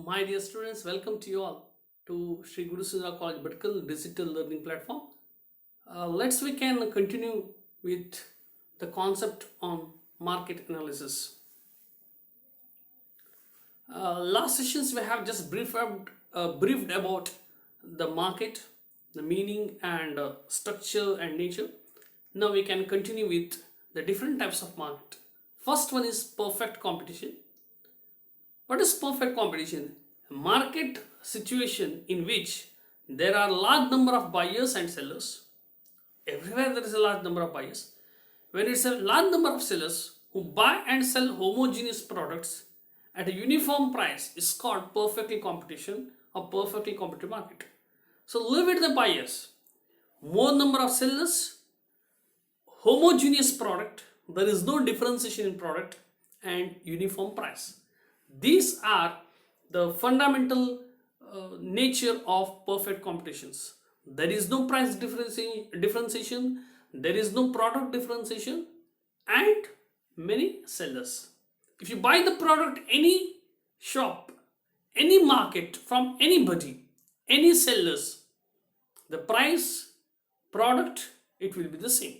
My dear students, welcome to you all to Sri Guru Sundara College Vertical Digital Learning Platform. We can continue with the concept on market analysis. Last sessions we have just briefed about the market, the meaning and structure and nature. Now we can continue with the different types of market. First one is perfect competition. What is perfect competition? A market situation in which there are large number of buyers and sellers. Everywhere there is a large number of buyers. When it's a large number of sellers who buy and sell homogeneous products at a uniform price is called perfectly competition or perfectly competitive market. So leave it the buyers. More number of sellers, homogeneous product, there is no differentiation in product and uniform price. These are the fundamental nature of perfect competitions. There is no price differentiation, there is no product differentiation, and many sellers. If you buy the product any shop, any market from anybody, any sellers, the price, product, it will be the same.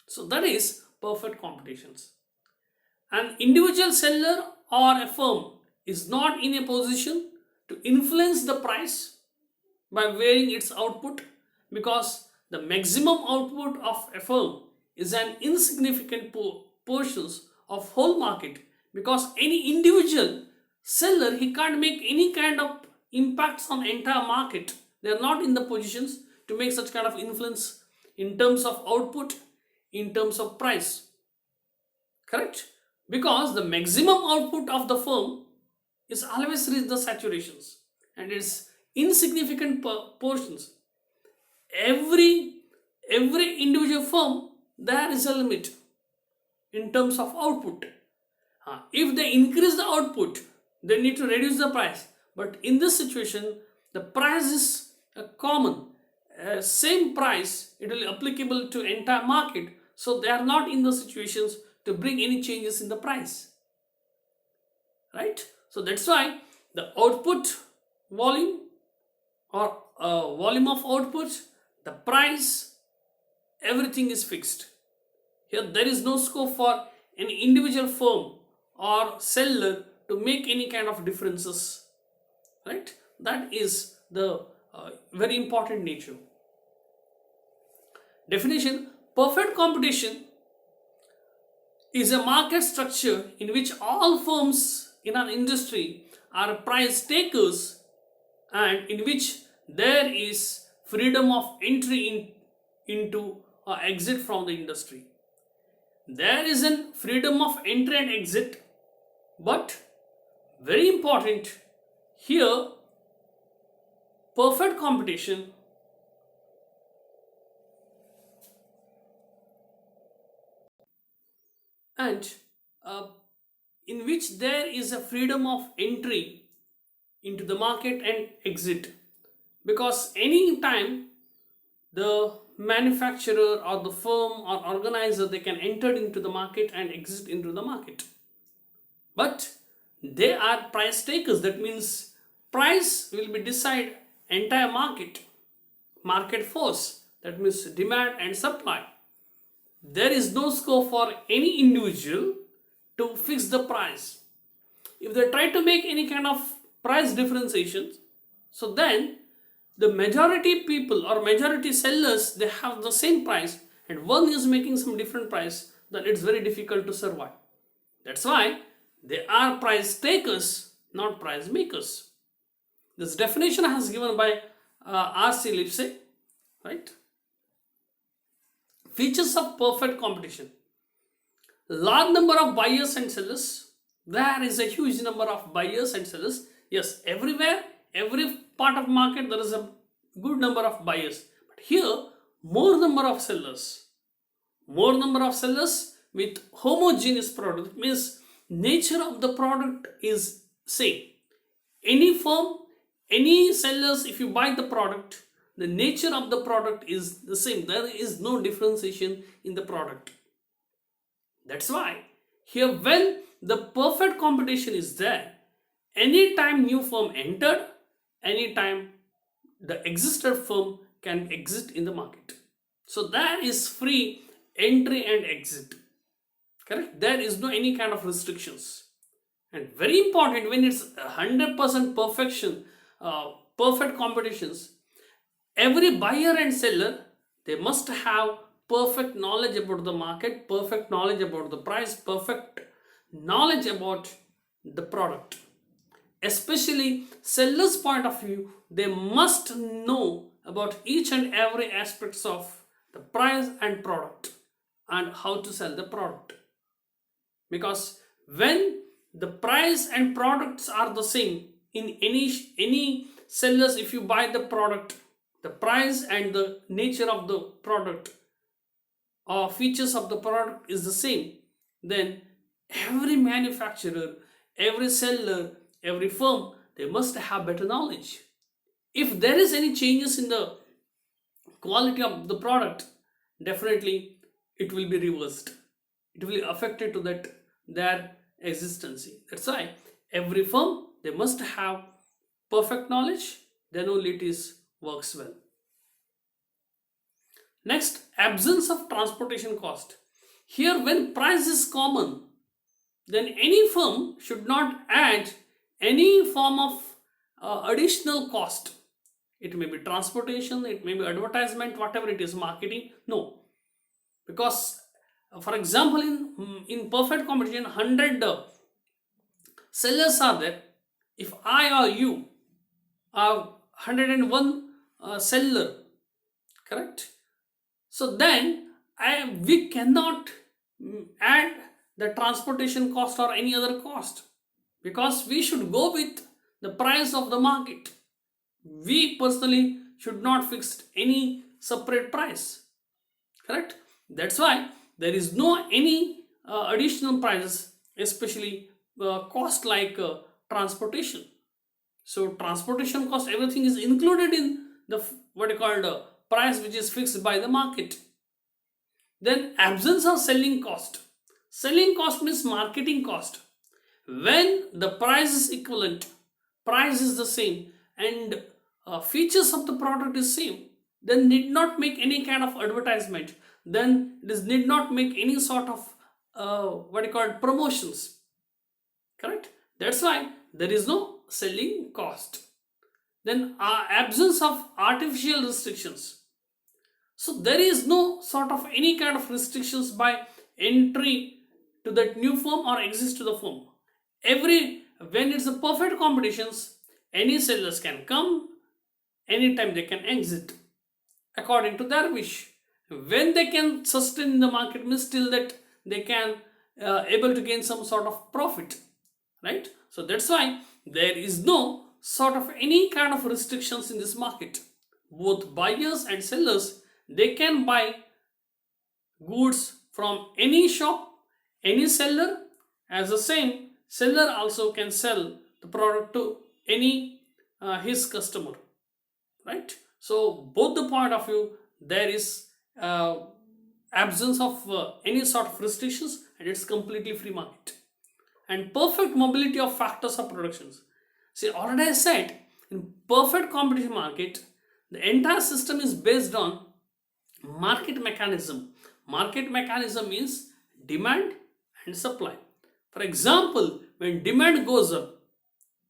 So that is perfect competitions. An individual seller or a firm is not in a position to influence the price by varying its output, because the maximum output of a firm is an insignificant portion of whole market, because any individual seller, he can't make any kind of impacts on entire market. They are not in the positions to make such kind of influence in terms of output, in terms of price. Correct? Because the maximum output of the firm is always reach the saturations and it's insignificant portions. Every individual firm, there is a limit in terms of output. If they increase the output, they need to reduce the price. But in this situation, the price is common. Same price, it will be applicable to entire market. So they are not in the situations to bring any changes in the price. Right? So that's why the output volume or volume of output, the price, everything is fixed. Here there is no scope for an individual firm or seller to make any kind of differences. Right? That is the very important nature. Definition: perfect competition is a market structure in which all firms in an industry are price takers and in which there is freedom of entry into or exit from the industry. There is a freedom of entry and exit, but very important here, perfect competition and in which there is a freedom of entry into the market and exit, because any time the manufacturer or the firm or organizer, they can enter into the market and exit into the market, but they are price takers. That means price will be decide entire market force, that means demand and supply. There is no scope for any individual to fix the price. If they try to make any kind of price differentiation, so then the majority people or majority sellers, they have the same price and one is making some different price, then it's very difficult to survive. That's why they are price takers, not price makers. This definition has given by R.C. Lipsey, right? Features of perfect competition: large number of buyers and sellers. There is a huge number of buyers and sellers. Yes, everywhere, every part of market there is a good number of buyers, but here more number of sellers. More number of sellers with homogeneous product, means nature of the product is same. Any firm, any sellers, if you buy the product, the nature of the product is the same. There is no differentiation in the product. That's why here, when the perfect competition is there, anytime new firm entered, anytime the existed firm can exit in the market. So there is free entry and exit. Correct? There is no any kind of restrictions. And very important, when it's 100% perfection, perfect competitions, every buyer and seller, they must have perfect knowledge about the market, perfect knowledge about the price, perfect knowledge about the product. Especially seller's point of view, they must know about each and every aspects of the price and product and how to sell the product. Because when the price and products are the same in any sellers, if you buy the product, the price and the nature of the product or features of the product is the same, then every manufacturer, every seller, every firm, they must have better knowledge. If there is any changes in the quality of the product, definitely it will be reversed, it will be affected to that their existence. That's why every firm, they must have perfect knowledge, then only it is works well. Next, absence of transportation cost. Here, when price is common, then any firm should not add any form of additional cost. It may be transportation, it may be advertisement, whatever it is, marketing. No, because for example, in perfect competition, 100 sellers are there. If I or you are 101 seller, correct? So then we cannot add the transportation cost or any other cost, because we should go with the price of the market. We personally should not fix any separate price, correct? That's why there is no any additional prices, especially cost like transportation. So transportation cost, everything is included in the what you call the price which is fixed by the market. Then absence of selling cost. Selling cost means marketing cost. When the price is equivalent, price is the same, and features of the product is same, then need not make any kind of advertisement, then this need not make any sort of what you call promotions, correct? That's why there is no selling cost. Then absence of artificial restrictions. So there is no sort of any kind of restrictions by entry to that new firm or exist to the firm. When it's a perfect competitions, any sellers can come, anytime they can exit according to their wish. When they can sustain the market means till that they can able to gain some sort of profit, right? So that's why there is no sort of any kind of restrictions in this market. Both buyers and sellers, they can buy goods from any shop, any seller, as the same seller also can sell the product to any his customer, right? So both the point of view, there is absence of any sort of restrictions, and it's completely free market. And perfect mobility of factors of productions. See, already I said, in perfect competition market, the entire system is based on market mechanism. Market mechanism means demand and supply. For example, when demand goes up,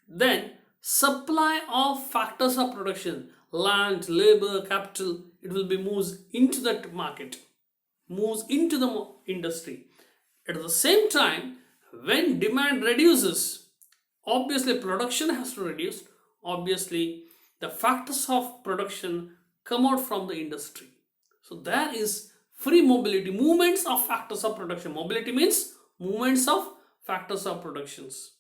then supply of factors of production, land, labor, capital, it will be moves into that market, moves into the industry. At the same time, when demand reduces, obviously production has to reduce. Obviously, the factors of production come out from the industry. So there is free mobility, movements of factors of production. Mobility means movements of factors of productions.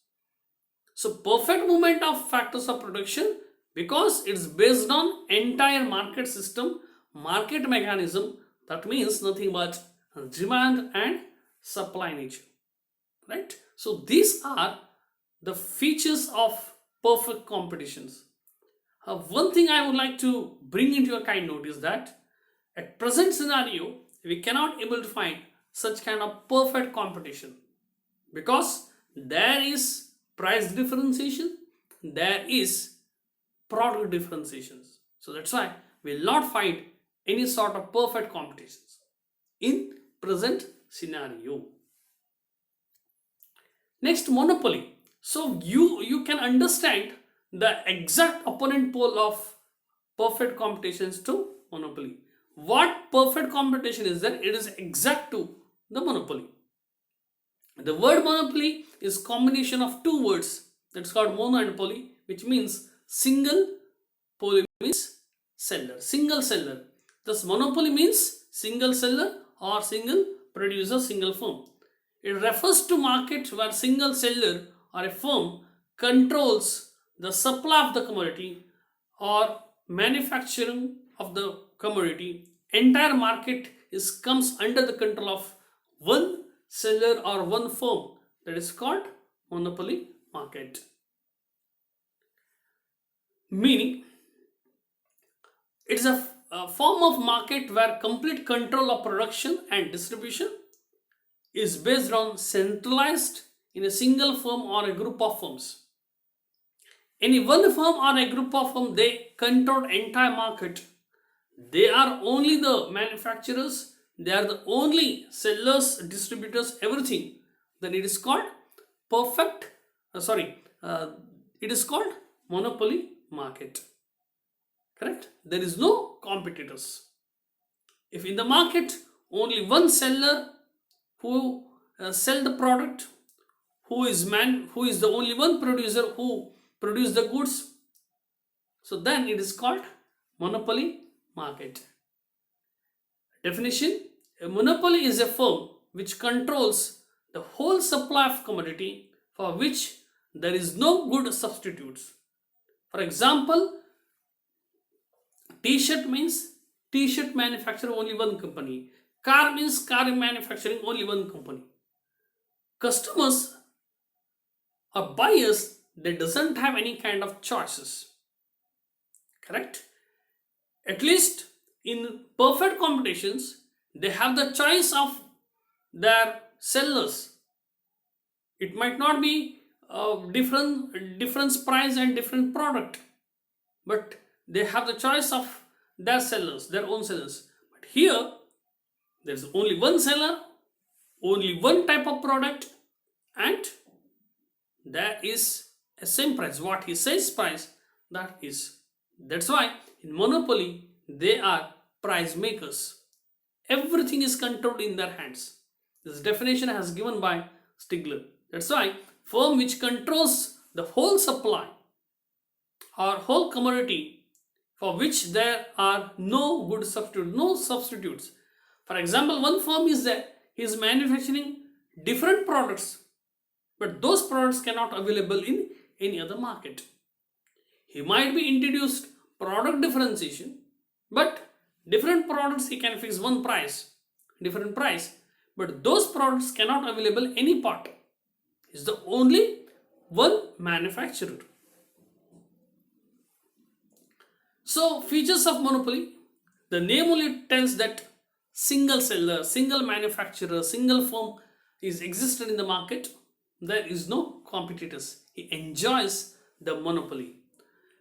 So perfect movement of factors of production, because it's based on entire market system, market mechanism, that means nothing but demand and supply nature, right? So these are the features of perfect competitions. One thing I would like to bring into your kind note is that at present scenario, we cannot able to find such kind of perfect competition, because there is price differentiation, there is product differentiations. So that's why we will not find any sort of perfect competitions in present scenario. Next, monopoly. So you can understand the exact opponent pole of perfect competitions to monopoly. What perfect competition is there? It is exact to the monopoly. The word monopoly is combination of two words. That's called mono and poly, which means single. Poly means seller, single seller. Thus monopoly means single seller or single producer, single firm. It refers to market where single seller or a firm controls the supply of the commodity or manufacturing of the commodity. Entire market comes under the control of one seller or one firm. That is called monopoly market. Meaning, it's a form of market where complete control of production and distribution is based on centralized in a single firm or a group of firms. Any one firm or a group of firms, they control entire market. They are only the manufacturers, they are the only sellers, distributors, everything. Then it is called it is called monopoly market. Correct? There is no competitors. If in the market only one seller who sell the product, who is the only one producer who produce the goods, so then it is called monopoly market. Definition: a monopoly is a firm which controls the whole supply of commodity for which there is no good substitutes. For example, t-shirt means t-shirt manufacturer only one company. Car means car manufacturing only one company. Customers or buyers, they doesn't have any kind of choices. Correct? At least in perfect competitions, they have the choice of their sellers. It might not be different price and different product, but they have the choice of their sellers, their own sellers. But here, there is only one seller, only one type of product, and there is a same price. What he says price, that is. That's why in monopoly, they are price makers. Everything is controlled in their hands. This definition has given by Stigler. That's why firm which controls the whole supply or whole commodity for which there are no good substitutes, no substitutes. For example, one firm is there, he is manufacturing different products, but those products cannot available in any other market. He might be introduced product differentiation, but different products he can fix one price, different price, but those products cannot available any part. Is the only one manufacturer. So features of monopoly, the name only tells that single seller, single manufacturer, single firm is existed in the market. There is no competitors. He enjoys the monopoly.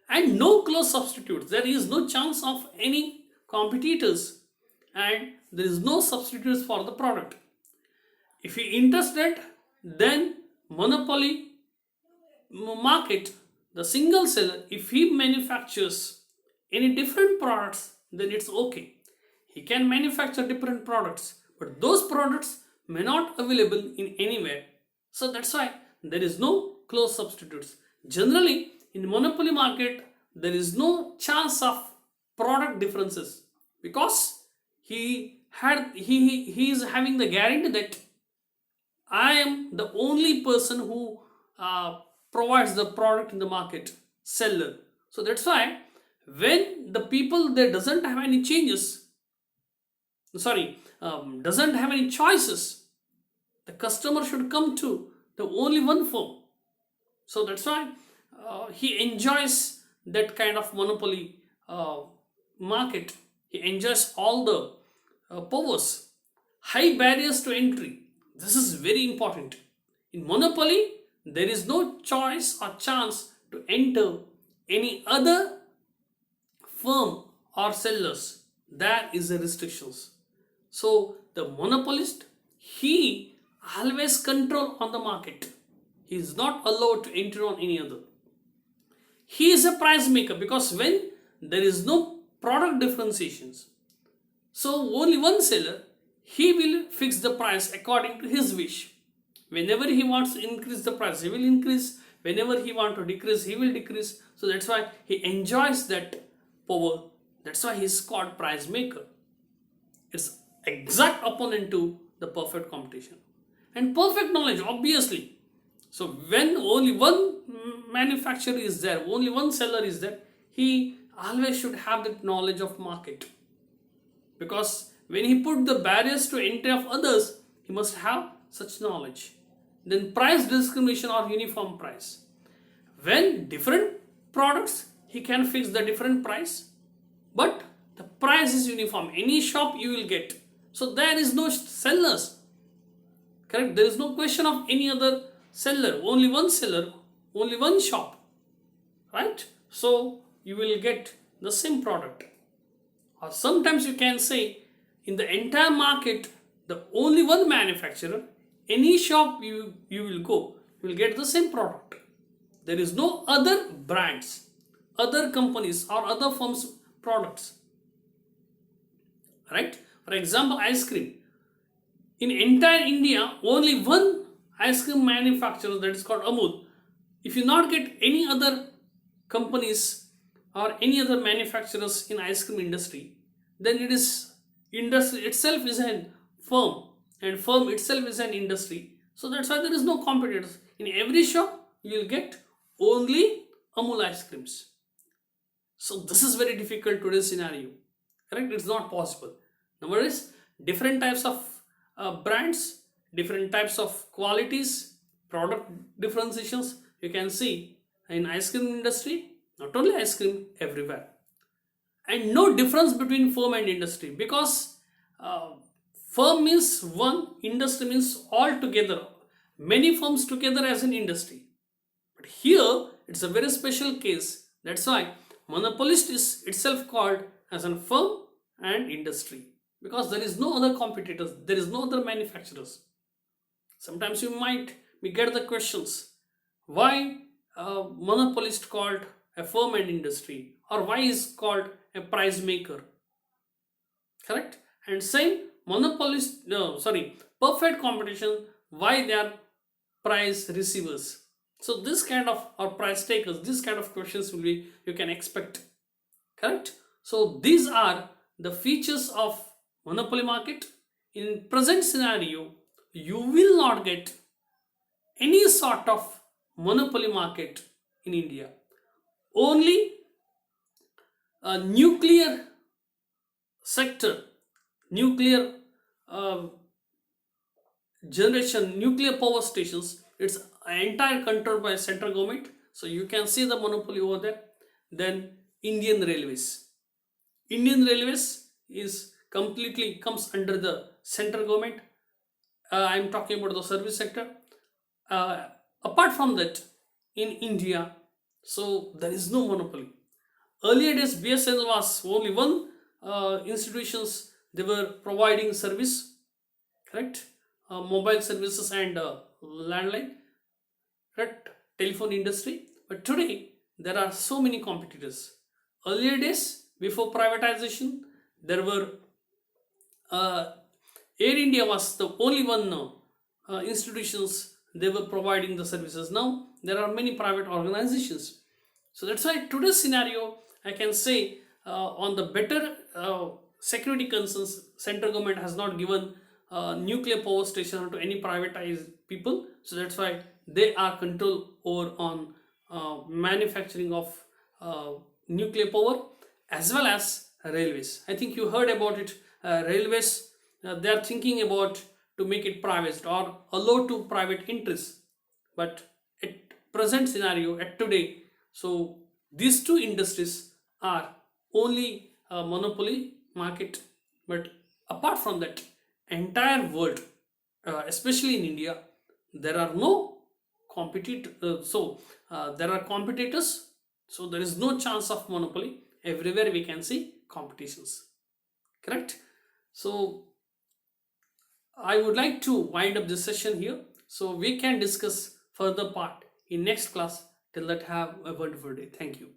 And no close substitutes. There is no chance of any competitors, and there is no substitutes for the product. If he interested, then monopoly market, the single seller, if he manufactures any different products, then it's okay. He can manufacture different products, but those products may not available in anywhere. So that's why there is no close substitutes. Generally, in monopoly market, there is no chance of product differences because he is having the guarantee that I am the only person who provides the product in the market, seller. So that's why when the people there doesn't have any changes, doesn't have any choices, the customer should come to the only one firm. So that's why he enjoys that kind of monopoly market. He enjoys all the powers. High barriers to entry. This is very important. In monopoly, there is no choice or chance to enter any other firm or sellers. There is a restrictions. So the monopolist, he always control on the market. He is not allowed to enter on any other. He is a price maker because when there is no product differentiations, so only one seller, he will fix the price according to his wish. Whenever he wants to increase the price, he will increase. Whenever he wants to decrease, he will decrease. So that's why he enjoys that power. That's why he is called price maker. It's exact opponent to the perfect competition. And perfect knowledge, obviously. So when only one manufacturer is there, only one seller is there, he always should have that knowledge of market. Because when he put the barriers to entry of others, he must have such knowledge. Then price discrimination or uniform price. When different products, he can fix the different price, but the price is uniform. Any shop you will get. So there is no sellers. Correct? There is no question of any other seller. Only one seller, only one shop. Right? So you will get the same product. Or sometimes you can say in the entire market, the only one manufacturer, any shop you will go, you will get the same product. There is no other brands, other companies or other firms' products. Right? For example, ice cream. In entire India, only one ice cream manufacturer, that is called Amul. If you not get any other companies or any other manufacturers in ice cream industry, then it is industry itself is a firm, and firm itself is an industry. So that's why there is no competitors. In every shop, you will get only Amul ice creams. So this is very difficult today's scenario. Correct? It's not possible. Number is different types of brands, different types of qualities, product differentiations. You can see in ice cream industry, not only ice cream, everywhere. And no difference between firm and industry, because firm means one, industry means all together, many firms together as an industry. But here it's a very special case. That's why monopolist is itself called as a firm and industry, because there is no other competitors, there is no other manufacturers. Sometimes you might get the questions, why monopolist called a firm and industry, or why is called a price maker? Correct? And same monopolist, perfect competition, why they are price receivers? So this kind of, or price takers, this kind of questions will be, you can expect. Correct? So these are the features of monopoly market. In present scenario, you will not get any sort of monopoly market in India. Only a nuclear sector, nuclear generation, nuclear power stations, it's entire controlled by central government. So you can see the monopoly over there. Then Indian Railways. Indian Railways is completely comes under the central government. I am talking about the service sector. Apart from that, in India, so there is no monopoly. Earlier days, BSNL was only one institutions, they were providing service, correct? Mobile services and landline, correct? Telephone industry. But today, there are so many competitors. Earlier days, before privatization, there were Air India was the only one institutions, they were providing the services. Now there are many private organizations. So that's why today's scenario, I can say on the better security concerns, central government has not given nuclear power station to any privatized people. So that's why they are control over on manufacturing of nuclear power as well as railways. I think you heard about it. Railways, they are thinking about to make it private or allow to private interests. But at present scenario, at today, so these two industries are only a monopoly market. But apart from that, entire world, especially in India, there are no there are competitors, so there is no chance of monopoly. Everywhere we can see competitions. Correct? So I would like to wind up this session here, so we can discuss further part in next class. Till that, have a wonderful day. Thank you.